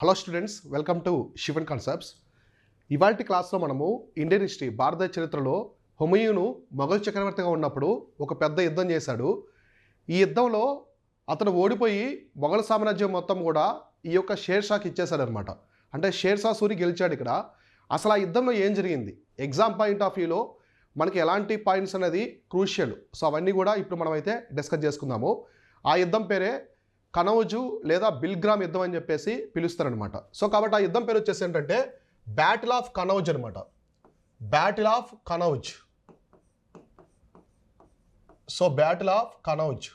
Hello students, welcome to Shivan concepts. ఇవాల్టి క్లాస్లో మనము ఇండియన్ హిస్టరీ భారత చరిత్రలో హుమయూను మొఘల్ చక్రవర్తిగా ఉన్నప్పుడు ఒక పెద్ద యుద్ధం చేశాడు. ఈ యుద్ధంలో అతను ఓడిపోయి మొఘల్ సామ్రాజ్యం మొత్తం కూడా ఈ యొక్క షేర్ షాకి ఇచ్చేశాడనమాట. అంటే షేర్ షా సూరి గెలిచాడు ఇక్కడ. అసలు ఆ యుద్ధంలో ఏం జరిగింది, ఎగ్జామ్ పాయింట్ ఆఫ్ వ్యూలో మనకి ఎలాంటి పాయింట్స్ అనేది క్రూషియల్. సో అవన్నీ కూడా ఇప్పుడు మనమైతే డిస్కస్ చేసుకుందాము. ఆ యుద్ధం పేరే కనౌజు లేదా బిల్గ్రామ్ యుద్ధం అని చెప్పేసి పిలుస్తారనమాట. సో కాబట్టి ఆ యుద్ధం పేరు వచ్చేసి ఏంటంటే బ్యాటిల్ ఆఫ్ కనౌజ్ అనమాట. Battle of Kannauj. So battle of Kannauj.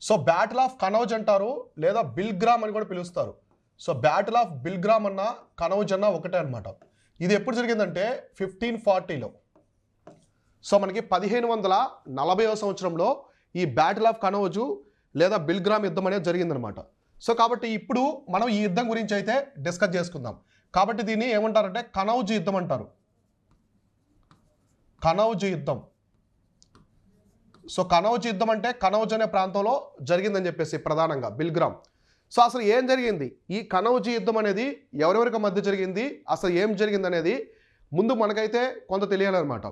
So battle of Kannauj అంటారు, లేదా బిల్గ్రామ్ అని కూడా పిలుస్తారు. సో బ్యాటిల్ ఆఫ్ బిల్గ్రామ్ అన్న కనౌజ్ అన్న ఒకటే అనమాట. ఇది ఎప్పుడు జరిగిందంటే 1540లో. సో మనకి 1540వ సంవత్సరంలో ఈ బ్యాటిల్ ఆఫ్ కనౌజు లేదా బిల్గ్రామ్ యుద్ధం అనేది జరిగిందనమాట. సో కాబట్టి ఇప్పుడు మనం ఈ యుద్ధం గురించి అయితే డిస్కస్ చేసుకుందాం. కాబట్టి దీన్ని ఏమంటారంటే కనౌజు యుద్ధం అంటారు. కనౌజు యుద్ధం. సో కనౌజు యుద్ధం అంటే కనౌజ్ అనే ప్రాంతంలో జరిగిందని చెప్పేసి ప్రధానంగా బిల్గ్రామ్. సో అసలు ఏం జరిగింది, ఈ కనౌజు యుద్ధం అనేది ఎవరెవరికి మధ్య జరిగింది, అసలు ఏం జరిగింది అనేది ముందు మనకైతే కొంత తెలియాలన్నమాట.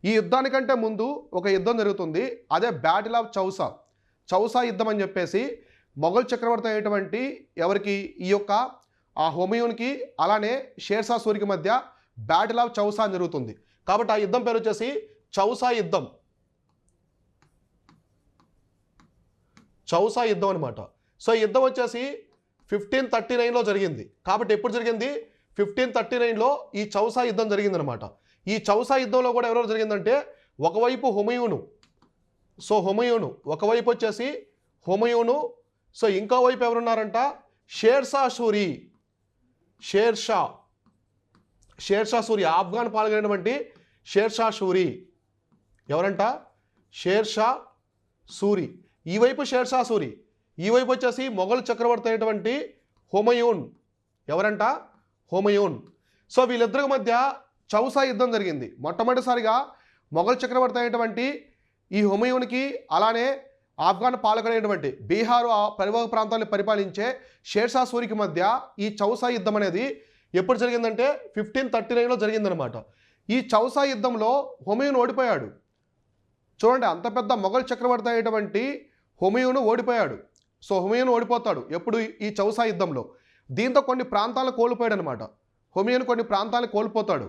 ఈ యుద్ధానికంటే ముందు ఒక యుద్ధం జరుగుతుంది, అదే బ్యాటిల్ ఆఫ్ చౌసా. చౌసా యుద్ధం అని చెప్పేసి మొఘల్ చక్రవర్తి అయినటువంటి ఎవరికి, ఈ యొక్క ఆ హుమయూన్కి అలానే షేర్ షా సూరికి మధ్య బ్యాటిల్ ఆఫ్ చౌసా అని జరుగుతుంది. కాబట్టి ఆ యుద్ధం పేరు వచ్చేసి చౌసా యుద్ధం. చౌసా యుద్ధం అనమాట. సో ఈ యుద్ధం వచ్చేసి 1539లో జరిగింది. కాబట్టి ఎప్పుడు జరిగింది, 1539లో ఈ చౌసా యుద్ధం జరిగిందనమాట. ఈ చౌసా యుద్ధంలో కూడా ఎవరెవరు జరిగిందంటే ఒకవైపు హుమయూను. సో హుమయూను ఒకవైపు వచ్చేసి హుమయూను. సో ఇంకో వైపు ఎవరున్నారంట, షేర్ షా సూరి. షేర్ షా సూరి, ఆఫ్ఘన్ పాల్గొనేటువంటి షేర్ షా సూరి ఎవరంట, షేర్ షా సూరి. ఈ వైపు షేర్ షా సూరి, ఈ వైపు వచ్చేసి మొఘల్ చక్రవర్తి అయినటువంటి హుమయూన్. ఎవరంట, హుమయూన్. సో వీళ్ళిద్దరి మధ్య చౌసా యుద్ధం జరిగింది. మొట్టమొదటిసారిగా మొఘల్ చక్రవర్తి అయినటువంటి ఈ హుమయూన్కి అలానే ఆఫ్ఘన్ పాలకుడైనటువంటి బీహారు పరివాహక ప్రాంతాన్ని పరిపాలించే షేర్ షా సూరికి మధ్య ఈ చౌసా యుద్ధం అనేది ఎప్పుడు జరిగిందంటే 1539లో జరిగిందనమాట. ఈ చౌసా యుద్ధంలో హుమయూన్ ఓడిపోయాడు. చూడండి, అంత పెద్ద మొఘల్ చక్రవర్తి అయినటువంటి హుమయూన్ ఓడిపోయాడు. సో హుమయూన్ ఓడిపోతాడు ఎప్పుడు, ఈ చౌసా యుద్ధంలో. దీంతో కొన్ని ప్రాంతాలను కోల్పోయాడు అనమాట. హుమయూన్ కొన్ని ప్రాంతాలను కోల్పోతాడు.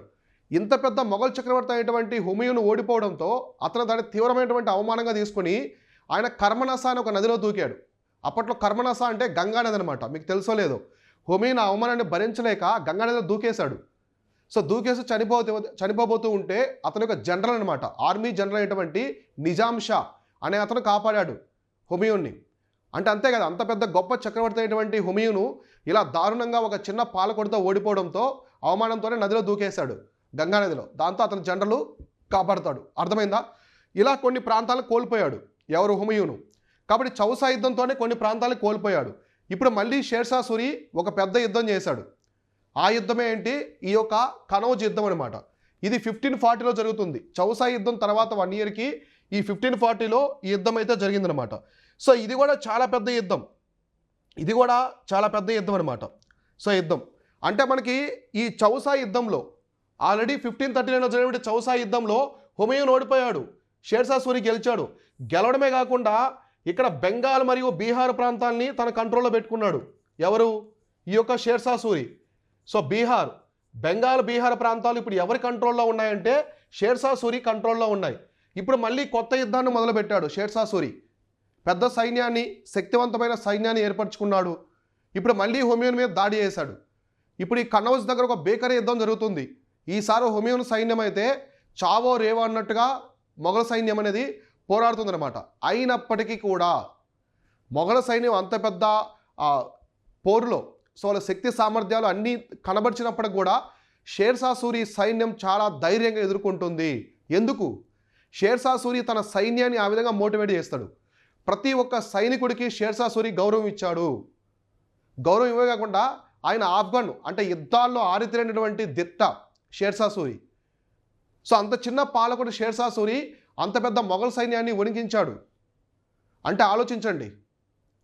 ఇంత పెద్ద మొఘల్ చక్రవర్తి అయినటువంటి హుమయూన్ ఓడిపోవడంతో అతను దాన్ని తీవ్రమైనటువంటి అవమానంగా తీసుకుని ఆయన కర్మనస అని ఒక నదిలో దూకాడు. అప్పట్లో కర్మనస అంటే గంగా నది అనమాట. మీకు తెలుసో లేదో, హుమయూన్ ఆ అవమానాన్ని భరించలేక గంగా నదిలో దూకేశాడు. సో దూకేసి చనిపోబోతూ ఉంటే అతను ఒక జనరల్ అనమాట, ఆర్మీ జనరల్ అయినటువంటి నిజాం షా అనే అతను కాపాడాడు హుమయూన్ని. అంటే అంతే కదా, అంత పెద్ద గొప్ప చక్రవర్తి అయినటువంటి హుమయూను ఇలా దారుణంగా ఒక చిన్న పాలకొడితో ఓడిపోవడంతో అవమానంతోనే నదిలో దూకేశాడు, గంగా నదిలో. దాంతో అతను జనరల్ కాపాడుతాడు. అర్థమైందా? ఇలా కొన్ని ప్రాంతాలను కోల్పోయాడు ఎవరు, హుమయూను. కాబట్టి చౌసా యుద్ధంతోనే కొన్ని ప్రాంతాలను కోల్పోయాడు. ఇప్పుడు మళ్ళీ షేర్ షా సూరి ఒక పెద్ద యుద్ధం చేశాడు. ఆ యుద్ధమే ఏంటి, ఈ యొక్క కనౌజ్ యుద్ధం అనమాట. ఇది 1540లో జరుగుతుంది. చౌసా యుద్ధం తర్వాత 1 ఇయర్కి ఈ 1540లో ఈ యుద్ధం అయితే జరిగిందనమాట. సో ఇది కూడా చాలా పెద్ద యుద్ధం. ఇది కూడా చాలా పెద్ద యుద్ధం అనమాట. సో యుద్ధం అంటే మనకి ఈ చౌసా యుద్ధంలో ఆల్రెడీ 1539లో జరిగిన చౌసా యుద్ధంలో హుమయూన్ ఓడిపోయాడు, షేర్ షా సూరి గెలిచాడు. గెలవడమే కాకుండా ఇక్కడ బెంగాల్ మరియు బీహార్ ప్రాంతాన్ని తన కంట్రోల్లో పెట్టుకున్నాడు. ఎవరు, ఈ యొక్క షేర్ షా సూరి. సో బెంగాల్ బీహార్ ప్రాంతాలు ఇప్పుడు ఎవరి కంట్రోల్లో ఉన్నాయంటే షేర్ షా సూరి కంట్రోల్లో ఉన్నాయి. ఇప్పుడు మళ్ళీ కొత్త యుద్ధాన్ని మొదలుపెట్టాడు షేర్ షా సూరి. పెద్ద సైన్యాన్ని, శక్తివంతమైన సైన్యాన్ని ఏర్పరచుకున్నాడు. ఇప్పుడు మళ్ళీ హుమయూన్ మీద దాడి చేశాడు. ఇప్పుడు ఈ కనౌజ్ దగ్గర ఒక బేకరీ యుద్ధం జరుగుతుంది. ఈసారి హుమయూన్ సైన్యం అయితే చావో రేవో అన్నట్టుగా మొఘల్ సైన్యం అనేది పోరాడుతుందన్నమాట. అయినప్పటికీ కూడా మొఘల్ సైన్యం అంత పెద్ద పోరులో సో వాళ్ళ శక్తి సామర్థ్యాలు అన్నీ కనబరిచినప్పటికి కూడా షేర్ షా సూరి సైన్యం చాలా ధైర్యంగా ఎదుర్కొంటుంది. ఎందుకు, షేర్ షా సూరి తన సైన్యాన్ని ఆ విధంగా మోటివేట్ చేస్తాడు. ప్రతి ఒక్క సైనికుడికి షేర్ షా సూరి గౌరవం ఇచ్చాడు. గౌరవం ఇవ్వే కాకుండా ఆయన ఆఫ్ఘన్ అంటే యుద్ధాల్లో ఆరితేరినటువంటి దిట్ట షేర్ షా సూరి. సో అంత చిన్న పాలకుడు షేర్ షా సూరి అంత పెద్ద మొఘల్ సైన్యాన్ని వణికించాడు. అంటే ఆలోచించండి,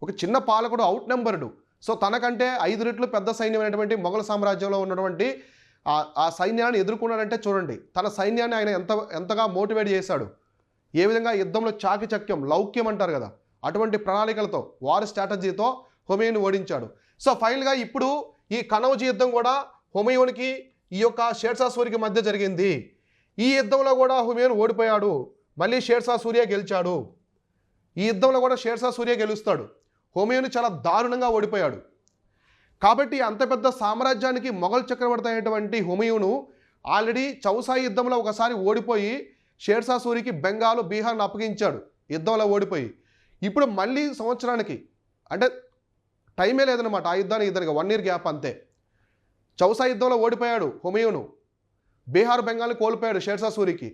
ఒక చిన్న పాలకుడు అవుట్ నెంబర్డ్. సో తనకంటే 5 రెట్లు పెద్ద సైన్యమైనటువంటి మొఘల్ సామ్రాజ్యంలో ఉన్నటువంటి ఆ సైన్యాన్ని ఎదుర్కొన్నాడంటే చూడండి, తన సైన్యాన్ని ఆయన ఎంతగా మోటివేట్ చేశాడు, ఏ విధంగా యుద్ధంలో చాకచక్యం, లౌక్యం అంటారు కదా, అటువంటి ప్రణాళికలతో, వార్ స్ట్రాటజీతో హుమయూన్ ఓడించాడు. సో ఫైనల్గా ఇప్పుడు ఈ కనౌజ్ యుద్ధం కూడా హుమయూన్కి ఈ యొక్క షేర్షా సూరికి మధ్య జరిగింది. ఈ యుద్ధంలో కూడా హుమయూన్ ఓడిపోయాడు, మళ్ళీ షేర్షా సూరియే గెలిచాడు. ఈ యుద్ధంలో కూడా షేర్షా సూరియే గెలుస్తాడు. హుమయూన్ చాలా దారుణంగా ఓడిపోయాడు. కాబట్టి అంత పెద్ద సామ్రాజ్యానికి మొఘల్ చక్రవర్తి అయినటువంటి హుమయూను ఆల్రెడీ చౌసా యుద్ధంలో ఒకసారి ఓడిపోయి షేర్షా సూరికి బెంగాల్, బీహార్ను అప్పగించాడు యుద్ధంలో ఓడిపోయి. ఇప్పుడు మళ్ళీ సంవత్సరానికి, అంటే టైమే లేదనమాట ఆ యుద్ధానికి ఇద్దరికి 1 year గ్యాప్ అంతే. చౌసా యుద్ధంలో ఓడిపోయాడు హుమయూను, బీహార్, బెంగాల్ని కోల్పోయాడు షేర్షా సూరికి.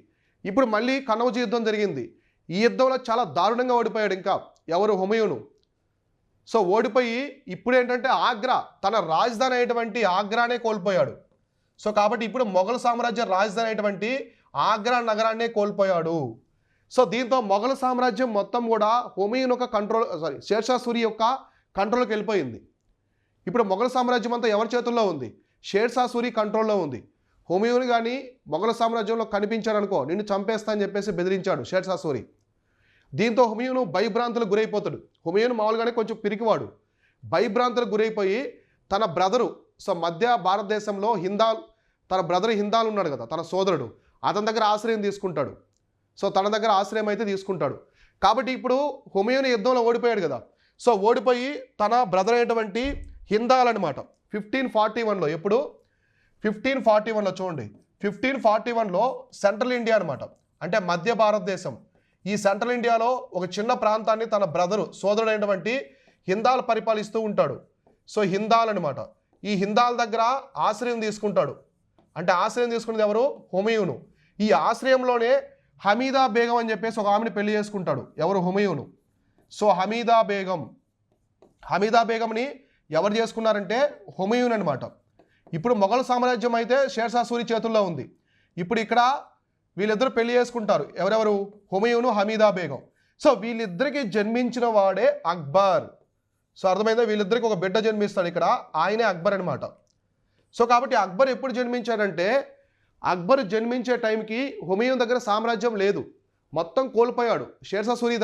ఇప్పుడు మళ్ళీ కనౌజ్ యుద్ధం జరిగింది. ఈ యుద్ధంలో చాలా దారుణంగా ఓడిపోయాడు ఇంకా ఎవరు, హుమయూను. సో ఓడిపోయి ఇప్పుడు ఏంటంటే ఆగ్రా, తన రాజధాని అయినటువంటి ఆగ్రానే కోల్పోయాడు. సో కాబట్టి ఇప్పుడు మొఘల్ సామ్రాజ్య రాజధాని అయినటువంటి ఆగ్రా నగరాన్నే కోల్పోయాడు. సో దీంతో మొఘల్ సామ్రాజ్యం మొత్తం కూడా హుమయూన్ యొక్క షేర్షా సూరి యొక్క కంట్రోల్కి వెళ్ళిపోయింది. ఇప్పుడు మొఘల్ సామ్రాజ్యం అంతా ఎవరి చేతుల్లో ఉంది, షేర్షా సూరి కంట్రోల్లో ఉంది. హుమయూన్ కానీ మొఘల్ సామ్రాజ్యంలో కనిపించాడనుకో నిన్ను చంపేస్తా అని చెప్పేసి బెదిరించాడు షేర్షా సూరి. దీంతో హుమయూను భయభ్రాంతులకు గురైపోతాడు. హుమయూన్ మామూలుగానే కొంచెం పిరికివాడు, భయభ్రాంతులకు గురైపోయి తన బ్రదరు, సో మధ్య భారతదేశంలో హిందాల్, తన బ్రదర్ హిందాల్ ఉన్నాడు కదా, తన సోదరుడు, అతని దగ్గర ఆశ్రయం తీసుకుంటాడు. సో తన దగ్గర ఆశ్రయం అయితే తీసుకుంటాడు. కాబట్టి ఇప్పుడు హుమయూన్ యుద్ధంలో ఓడిపోయాడు కదా, సో ఓడిపోయి తన బ్రదర్ అయినటువంటి హిందాల్ అనమాట 1541లో, ఎప్పుడు 1541లో చూడండి, 1541లో సెంట్రల్ ఇండియా అనమాట, అంటే మధ్య భారతదేశం, ఈ సెంట్రల్ ఇండియాలో ఒక చిన్న ప్రాంతాన్ని తన బ్రదరు, సోదరుడైనటువంటి హిందాల్ పరిపాలిస్తూ ఉంటాడు. సో హిందాల్ అనమాట, ఈ హిందాల్ దగ్గర ఆశ్రయం తీసుకుంటాడు. అంటే ఆశ్రయం తీసుకునేది ఎవరు, హుమయూను. ఈ ఆశ్రయంలోనే హమీదా బేగం అని చెప్పేసి ఒక ఆమెను పెళ్లి చేసుకుంటాడు ఎవరు, హుమయూను. సో హమీదా బేగంని ఎవరు చేసుకున్నారంటే హుమయూన్ అనమాట. ఇప్పుడు మొఘల్ సామ్రాజ్యం అయితే షేర్షా సూరి చేతుల్లో ఉంది. ఇప్పుడు ఇక్కడ వీళ్ళిద్దరు పెళ్లి చేసుకుంటారు, ఎవరెవరు, హుమయూను, హమీదా బేగం. సో వీళ్ళిద్దరికి జన్మించిన వాడే అక్బర్. సో అర్థమైందా, వీళ్ళిద్దరికి ఒక బిడ్డ జన్మిస్తాడు ఇక్కడ, ఆయనే అక్బర్ అనమాట. సో కాబట్టి అక్బర్ ఎప్పుడు జన్మించాడంటే, అక్బర్ జన్మించే టైంకి హుమయూన్ దగ్గర సామ్రాజ్యం లేదు, మొత్తం కోల్పోయాడు, షేర్షా సూరి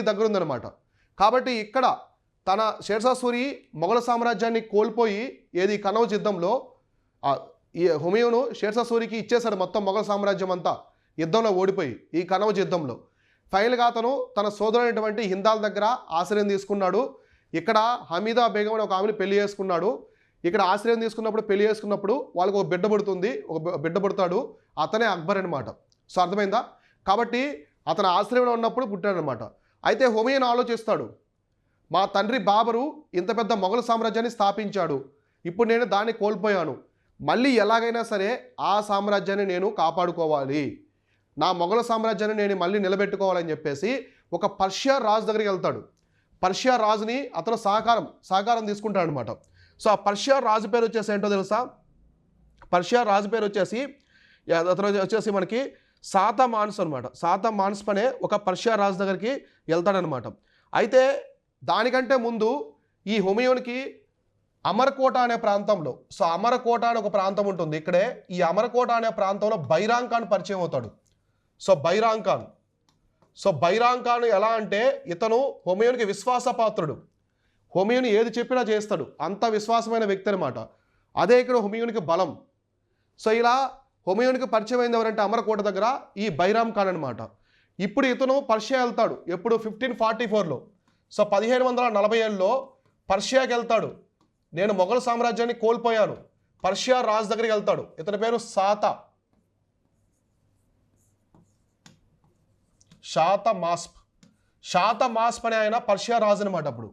దగ్గర ఉందన్నమాట. కాబట్టి ఇక్కడ తన షేర్షా సూరి మొఘల్ సామ్రాజ్యాన్ని కోల్పోయి ఏది కనౌజ్ యుద్ధంలో ఈ హుమయూను షేర్షా సూరికి ఇచ్చేశాడు మొత్తం మొఘల్ సామ్రాజ్యం అంతా యుద్ధంలో ఓడిపోయి ఈ కనౌజ్ యుద్ధంలో. ఫైనల్గా అతను తన సోదరుడైనటువంటి హిందాల్ దగ్గర ఆశ్రయం తీసుకున్నాడు. ఇక్కడ హమీదా బేగం అని ఒక ఆమెను పెళ్లి చేసుకున్నాడు. ఇక్కడ ఆశ్రయం తీసుకున్నప్పుడు, పెళ్లి చేసుకున్నప్పుడు వాళ్ళకు ఒక బిడ్డ పుడుతుంది, ఒక బిడ్డ పుడతాడు, అతనే అక్బర్ అనమాట. సో అర్థమైందా, కాబట్టి అతను ఆశ్రయంలో ఉన్నప్పుడు పుట్టాడనమాట. అయితే హుమయూన్ ఆలోచిస్తాడు, మా తండ్రి బాబరు ఇంత పెద్ద మొఘల్ సామ్రాజ్యాన్ని స్థాపించాడు, ఇప్పుడు నేను దాన్ని కోల్పోయాను, మళ్ళీ ఎలాగైనా సరే ఆ సామ్రాజ్యాన్ని నేను కాపాడుకోవాలి, నా మొఘల్ సామ్రాజ్యాన్ని నేను మళ్ళీ నిలబెట్టుకోవాలని చెప్పేసి ఒక పర్షియా రాజు దగ్గరికి వెళ్తాడు. పర్షియా రాజుని అతను సహకారం తీసుకుంటాడు అనమాట. సో ఆ పర్షియా రాజు పేరు వచ్చేసి ఏంటో తెలుసా, పర్షియా రాజు పేరు వచ్చేసి అతను వచ్చేసి మనకి సాతమాన్స్ అనమాట. సాతమాన్స్ అనే ఒక పర్షియా రాజు దగ్గరికి వెళ్తాడనమాట. అయితే దానికంటే ముందు ఈ హుమయూన్కి అమర్కోట అనే ప్రాంతంలో, సో అమరకోట అనే ఒక ప్రాంతం ఉంటుంది ఇక్కడే, ఈ అమరకోట అనే ప్రాంతంలో బైరాంగ్ ఖాన్ పరిచయం అవుతాడు. సో బైరాంగ్ ఖాన్ ఎలా అంటే ఇతను హుమయూన్కి విశ్వాసపాత్రుడు, హుమయూన్ ఏది చెప్పినా చేస్తాడు, అంత విశ్వాసమైన వ్యక్తి అనమాట. అదే ఇక్కడ హుమయూన్కి బలం. సో ఇలా హుమయూన్కి పరిచయం అయింది ఎవరంటే అమరకోట దగ్గర ఈ బైరామ్ ఖాన్ అనమాట. ఇప్పుడు ఇతను పర్షియా వెళ్తాడు, ఎప్పుడు 1544లో. సో 1747లో పర్షియాకి వెళ్తాడు. నేను మొఘల్ సామ్రాజ్యాన్ని కోల్పోయాను, పర్షియా రాజు దగ్గరికి వెళ్తాడు. ఇతని పేరు షాతమాస్ప్ అనే ఆయన పర్షియా రాజు అనమాట అప్పుడు.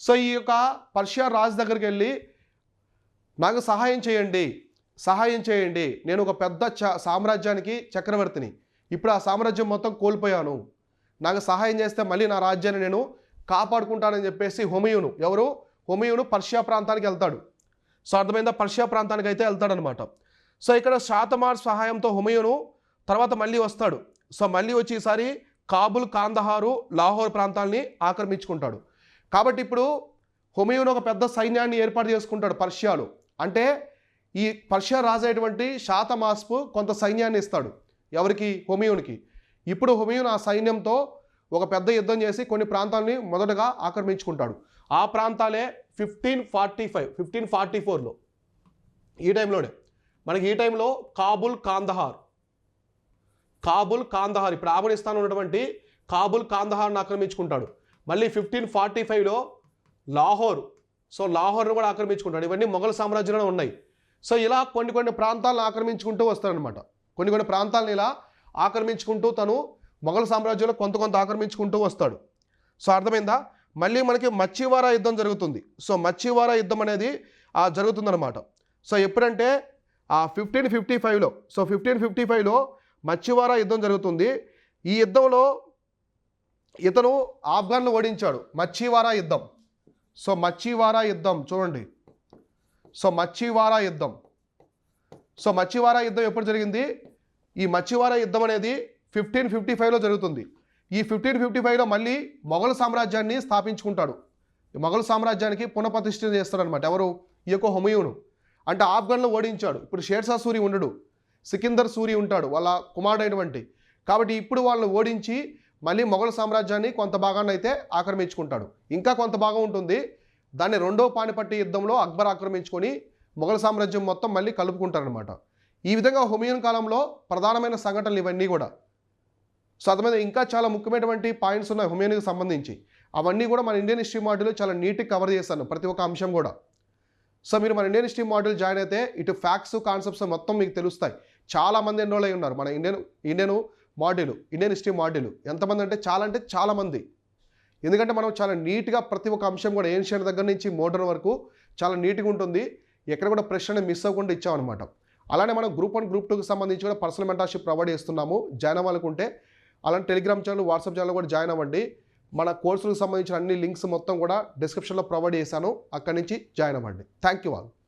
సో ఈ యొక్క పర్షియా రాజు దగ్గరికి వెళ్ళి, నాకు సహాయం చేయండి, నేను ఒక పెద్ద సామ్రాజ్యానికి చక్రవర్తిని, ఇప్పుడు ఆ సామ్రాజ్యం మొత్తం కోల్పోయాను, నాకు సహాయం చేస్తే మళ్ళీ నా రాజ్యాన్ని నేను కాపాడుకుంటానని చెప్పేసి హుమయూను పర్షియా ప్రాంతానికి వెళ్తాడు. సో అర్థమైందా, పర్షియా ప్రాంతానికి అయితే వెళ్తాడనమాట. సో ఇక్కడ షాతమార్ సహాయంతో హుమయూను తర్వాత మళ్ళీ వస్తాడు. సో మళ్ళీ వచ్చి ఈసారి కాబుల్, కాందహారు, లాహోర్ ప్రాంతాలని ఆక్రమించుకుంటాడు. కాబట్టి ఇప్పుడు హుమయూన్ ఒక పెద్ద సైన్యాన్ని ఏర్పాటు చేసుకుంటాడు పర్షియాలో. అంటే ఈ పర్షియా రాజు అయినటువంటి షాతమాస్పు కొంత సైన్యాన్ని ఇస్తాడు ఎవరికి? హుమయూన్కి. ఇప్పుడు హుమయూన్ ఆ సైన్యంతో ఒక పెద్ద యుద్ధం చేసి కొన్ని ప్రాంతాలని మొదటగా ఆక్రమించుకుంటాడు. ఆ ప్రాంతాలే 1544లో ఈ టైంలోనే మనకి ఈ టైంలో కాబుల్, కాందహార్ ఇప్పుడు ఆఫ్ఘనిస్తాన్ ఉన్నటువంటి కాబుల్, కాందహార్ని ఆక్రమించుకుంటాడు. మళ్ళీ 1545లో లాహోర్, సో లాహోర్ను కూడా ఆక్రమించుకుంటాడు. ఇవన్నీ మొఘల్ సామ్రాజ్యంలో ఉన్నాయి. సో ఇలా కొన్ని ప్రాంతాలను ఆక్రమించుకుంటూ వస్తాడనమాట. కొన్ని ప్రాంతాలను ఇలా ఆక్రమించుకుంటూ తను మొఘల్ సామ్రాజ్యంలో కొంత ఆక్రమించుకుంటూ వస్తాడు. సో అర్థమైందా? మళ్ళీ మనకి మచ్చివారా యుద్ధం జరుగుతుంది. సో మచ్చివారా యుద్ధం అనేది జరుగుతుందన్నమాట. సో ఎప్పుడంటే 1555లో, సో 1555లో మచ్చివారా యుద్ధం జరుగుతుంది. ఈ యుద్ధంలో ఇతను ఆఫ్ఘన్ను ఓడించాడు. మచ్చివారా యుద్ధం. సో మచ్చివారా యుద్ధం చూడండి. సో మచ్చివారా యుద్ధం ఎప్పుడు జరిగింది? ఈ మచ్చివారా యుద్ధం అనేది 1555లో జరుగుతుంది. ఈ 1555లో మళ్ళీ మొఘల్ సామ్రాజ్యాన్ని స్థాపించుకుంటాడు. మొఘల్ సామ్రాజ్యానికి పునఃప్రతిష్ఠ చేస్తాడనమాట. ఎవరు? ఈ యొక్క హుమయూను. అంటే ఆఫ్ఘన్లో ఓడించాడు. ఇప్పుడు షేర్షా సూరి ఉండడు, సికిందర్ సూరి ఉంటాడు వాళ్ళ కుమారుడైనటువంటి. కాబట్టి ఇప్పుడు వాళ్ళని ఓడించి మళ్ళీ మొఘల్ సామ్రాజ్యాన్ని కొంత భాగాన్ని అయితే ఆక్రమించుకుంటాడు. ఇంకా కొంత భాగం ఉంటుంది, దాన్ని రెండో పానిపట్టి యుద్ధంలో అక్బర్ ఆక్రమించుకొని మొఘల్ సామ్రాజ్యం మొత్తం మళ్ళీ కలుపుకుంటారనమాట. ఈ విధంగా హుమయూన్ కాలంలో ప్రధానమైన సంఘటనలు ఇవన్నీ కూడా. సో అర్థమైంది. ఇంకా చాలా ముఖ్యమైనటువంటి పాయింట్స్ ఉన్నాయి హుమయూన్కి సంబంధించి. అవన్నీ కూడా మన ఇండియన్ హిస్టరీ మాడ్యూల్లో చాలా నీట్గా కవర్ చేశాను, ప్రతి ఒక్క అంశం కూడా. సో మీరు మన ఇండియన్ హిస్టరీ మాడ్యూల్ జాయిన్ అయితే ఇటు ఫ్యాక్ట్స్, కాన్సెప్ట్స్ మొత్తం మీకు తెలుస్తాయి. చాలామంది ఎన్రోల్ అయి ఉన్నారు మన ఇండియన్ హిస్టరీ మాడ్యూల్. ఎంతమంది అంటే చాలా మంది. ఎందుకంటే మనం చాలా నీట్గా ప్రతి ఒక్క అంశం కూడా ఏన్షియంట్ దగ్గర నుంచి మోడర్న్ వరకు చాలా నీట్గా ఉంటుంది. ఎక్కడ కూడా ప్రశ్న మిస్ అవ్వకుండా ఇచ్చామన్నమాట. అలానే మనం గ్రూప్ 1, గ్రూప్ 2కి సంబంధించి కూడా పర్సనల్ మెంటర్షిప్ ప్రొవైడ్ చేస్తున్నాము. జాయిన్ అవ్వాలనుకుంటే అలాంటి టెలిగ్రామ్ ఛానల్, వాట్సాప్ ఛానల్ కూడా జాయిన్ అవ్వండి. మన కోర్సులకు సంబంధించిన అన్ని లింక్స్ మొత్తం కూడా డిస్క్రిప్షన్లో ప్రొవైడ్ చేశాను. అక్కడి నుంచి జాయిన్ అవ్వండి. Thank you all.